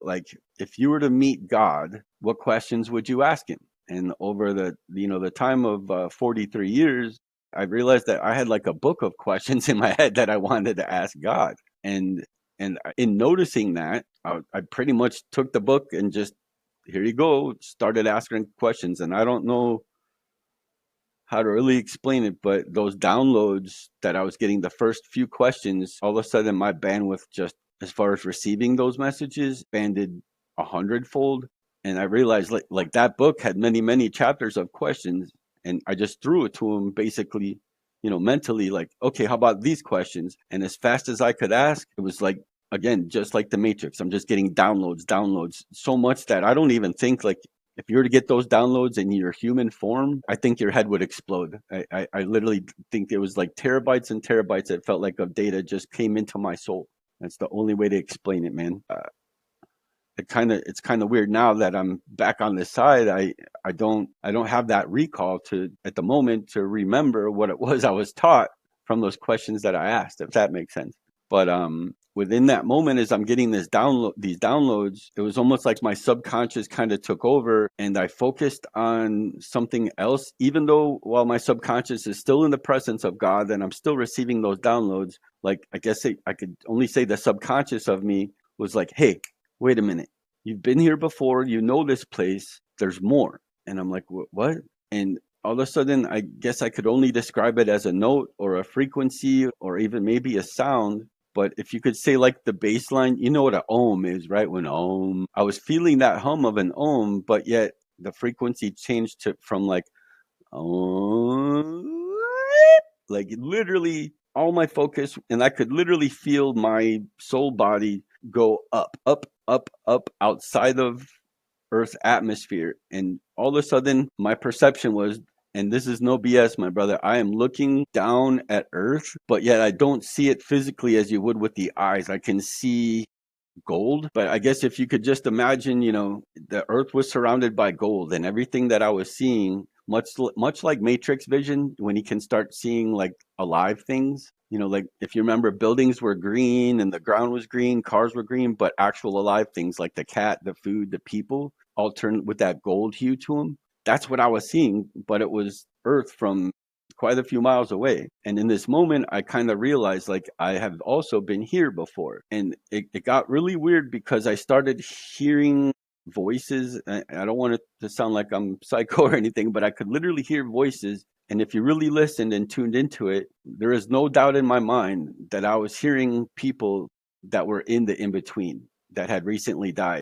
like, if you were to meet God, what questions would you ask him? And over the time of 43 years, I realized that I had like a book of questions in my head that I wanted to ask God. And in noticing that, I pretty much took the book and just, here you go, started asking questions. And I don't know how to really explain it, but those downloads that I was getting, the first few questions, all of a sudden my bandwidth, just as far as receiving those messages, expanded 100-fold. And I realized like that book had many, many chapters of questions, and I just threw it to him basically, mentally, like, okay, how about these questions? And as fast as I could ask, it was like, again, just like the Matrix, I'm just getting downloads, so much that I don't even think, like, if you were to get those downloads in your human form, I think your head would explode. I literally think it was like terabytes and terabytes. It felt like of data just came into my soul. That's the only way to explain it, man. It's kind of weird now that I'm back on this side. I don't have that recall to at the moment to remember what it was I was taught from those questions that I asked, if that makes sense. But within that moment, as I'm getting these downloads, it was almost like my subconscious kind of took over, and I focused on something else. Even though while my subconscious is still in the presence of God, and I'm still receiving those downloads, like I guess I could only say the subconscious of me was like, "Hey, wait a minute, you've been here before, you know this place, there's more." And I'm like, what? And all of a sudden, I guess I could only describe it as a note or a frequency or even maybe a sound. But if you could say like the bass line, you know what an ohm is, right? When ohm, I was feeling that hum of an ohm, but yet the frequency changed from like, ohm, like literally all my focus, and I could literally feel my soul body go up outside of Earth's atmosphere. And all of a sudden, my perception was, and this is no BS, my brother, I am looking down at Earth, but yet I don't see it physically as you would with the eyes. I can see gold, but I guess if you could just imagine, the Earth was surrounded by gold, and everything that I was seeing, much like Matrix vision, when you can start seeing like alive things. Like if you remember, buildings were green and the ground was green, cars were green, but actual alive things like the cat, the food, the people all turned with that gold hue to them. That's what I was seeing, but it was Earth from quite a few miles away. And in this moment, I kind of realized like I have also been here before. And it got really weird because I started hearing voices. I don't want it to sound like I'm psycho or anything, but I could literally hear voices. And if you really listened and tuned into it, there is no doubt in my mind that I was hearing people that were in the in between that had recently died.